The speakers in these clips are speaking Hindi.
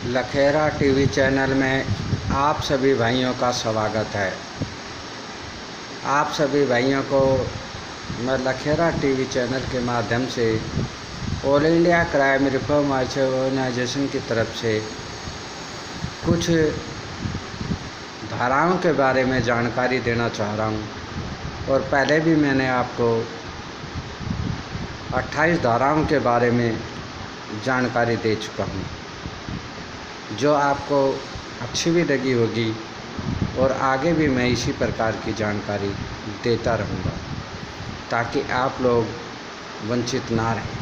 लखेरा टीवी चैनल में आप सभी भाइयों का स्वागत है। आप सभी भाइयों को मैं लखेरा टीवी चैनल के माध्यम से all India crime reform organisation की तरफ से कुछ धाराओं के बारे में जानकारी देना चाह रहा हूं। और पहले भी मैंने आपको 28 धाराओं के बारे में जानकारी दे चुका हूं, जो आपको अच्छी भी लगी होगी और आगे भी मैं इसी प्रकार की जानकारी देता रहूँगा ताकि आप लोग वंचित ना रहें।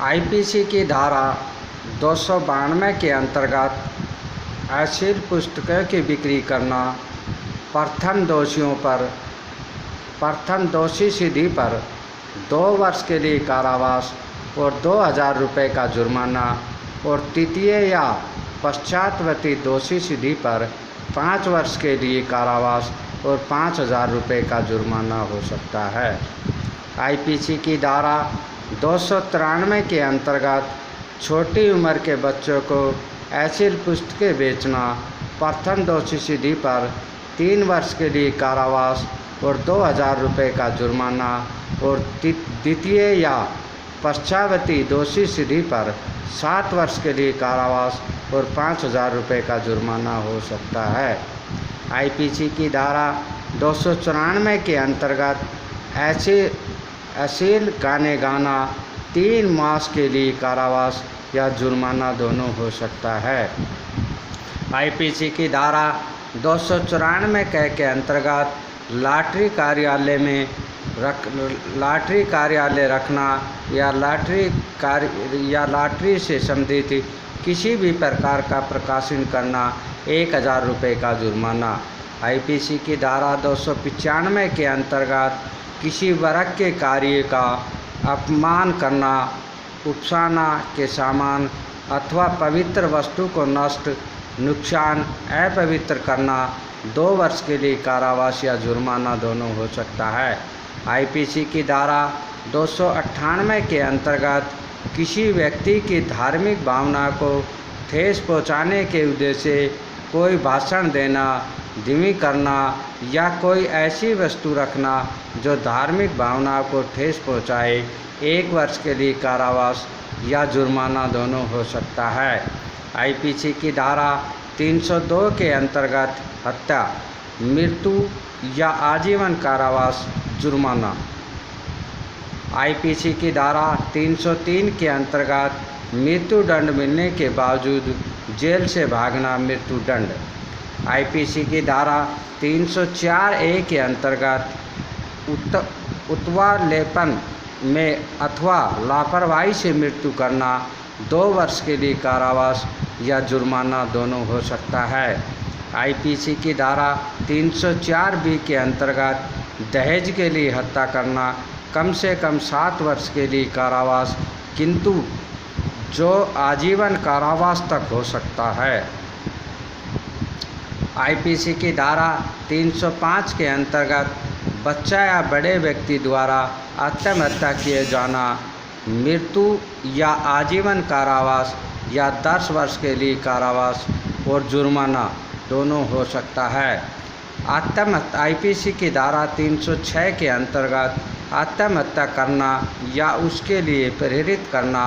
आईपीसी की धारा 292 के अंतर्गत अश्लील पुस्तकों की बिक्री करना, प्रथम दोषी सिद्धि पर 2 वर्ष के लिए कारावास और 2000 रुपये का जुर्माना और तृतीय या पश्चातवर्ती दोषी सिद्धि पर 5 वर्ष के लिए कारावास और 5000 रुपये का जुर्माना हो सकता है। आईपीसी की धारा 293 के अंतर्गत छोटी उम्र के बच्चों को अश्लील पुस्तकें बेचना, प्रथम दोषी सिद्धि पर 3 वर्ष के लिए कारावास और 2000 रुपये का जुर्माना और द्वितीय या पश्चातवर्ती दोषी सिद्धि पर 7 वर्ष के लिए कारावास और 5000 रुपये का जुर्माना हो सकता है। आईपीसी की धारा 294 के अंतर्गत अश्लील गाने गाना 3 मास के लिए कारावास या जुर्माना दोनों हो सकता है। आईपीसी की धारा 294 के अंतर्गत लॉटरी कार्यालय रखना या लॉटरी से संबंधित किसी भी प्रकार का प्रकाशन करना 1000 रुपये का जुर्माना। आईपीसी की धारा 295 के अंतर्गत किसी वर्ग के कार्य का अपमान करना, उकसाना के सामान अथवा पवित्र वस्तु को नष्ट, नुकसान, अपवित्र करना 2 वर्ष के लिए कारावास या जुर्माना दोनों हो सकता है। आईपीसी की धारा 298 के अंतर्गत किसी व्यक्ति की धार्मिक भावना को ठेस पहुंचाने के उद्देश्य से कोई भाषण देना, धीमी करना या कोई ऐसी वस्तु रखना जो धार्मिक भावना को ठेस पहुंचाए 1 वर्ष के लिए कारावास या जुर्माना दोनों हो सकता है। आईपीसी की धारा 302 के अंतर्गत हत्या, मृत्यु या आजीवन कारावास, जुर्माना। आईपीसी की धारा 303 के अंतर्गत मृत्यु दंड मिलने के बावजूद जेल से भागना, मृत्यु दंड। आईपीसी की धारा 304A के अंतर्गत उत्वलेपन में अथवा लापरवाही से मृत्यु करना 2 वर्ष के लिए कारावास या जुर्माना दोनों हो सकता है। आईपीसी की धारा 304B के अंतर्गत दहेज के लिए हत्या करना, कम से कम 7 वर्ष के लिए कारावास, किंतु जो आजीवन कारावास तक हो सकता है। आईपीसी की धारा 305 के अंतर्गत बच्चा या बड़े व्यक्ति द्वारा आत्महत्या किए जाना, मृत्यु या आजीवन कारावास या 10 वर्ष के लिए कारावास और जुर्माना दोनों हो सकता है। आईपीसी की धारा 306 के अंतर्गत आत्महत्या करना या उसके लिए प्रेरित करना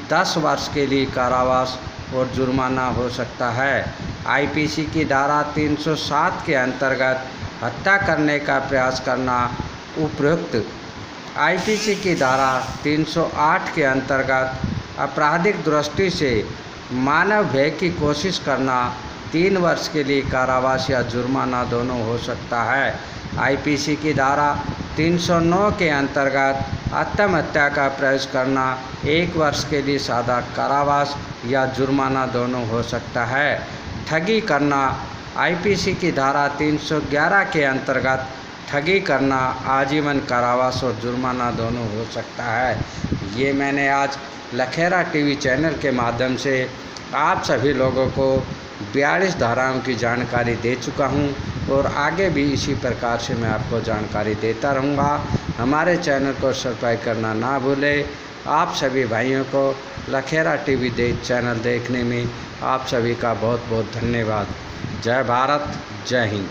10 वर्ष के लिए कारावास और जुर्माना हो सकता है। आईपीसी की धारा 307 के अंतर्गत हत्या करने का प्रयास करना उपयुक्त। आईपीसी की धारा 308 के अंतर्गत आपराधिक दृष्टि से मानव भय की कोशिश करना 3 वर्ष के लिए कारावास या जुर्माना दोनों हो सकता है। आईपीसी की धारा 309 के अंतर्गत आत्महत्या का प्रयास करना 1 वर्ष के लिए सादा कारावास या जुर्माना दोनों हो सकता है। ठगी करना, आईपीसी की धारा 311 के अंतर्गत ठगी करना आजीवन कारावास और जुर्माना दोनों हो सकता है। ये मैंने आज लखेरा टीवी चैनल के माध्यम से आप सभी लोगों को 42 धाराओं की जानकारी दे चुका हूं और आगे भी इसी प्रकार से मैं आपको जानकारी देता रहूंगा। हमारे चैनल को सब्सक्राइब करना ना भूलें। आप सभी भाइयों को लखेरा टीवी चैनल देखने में आप सभी का बहुत बहुत धन्यवाद। जय भारत, जय हिंद।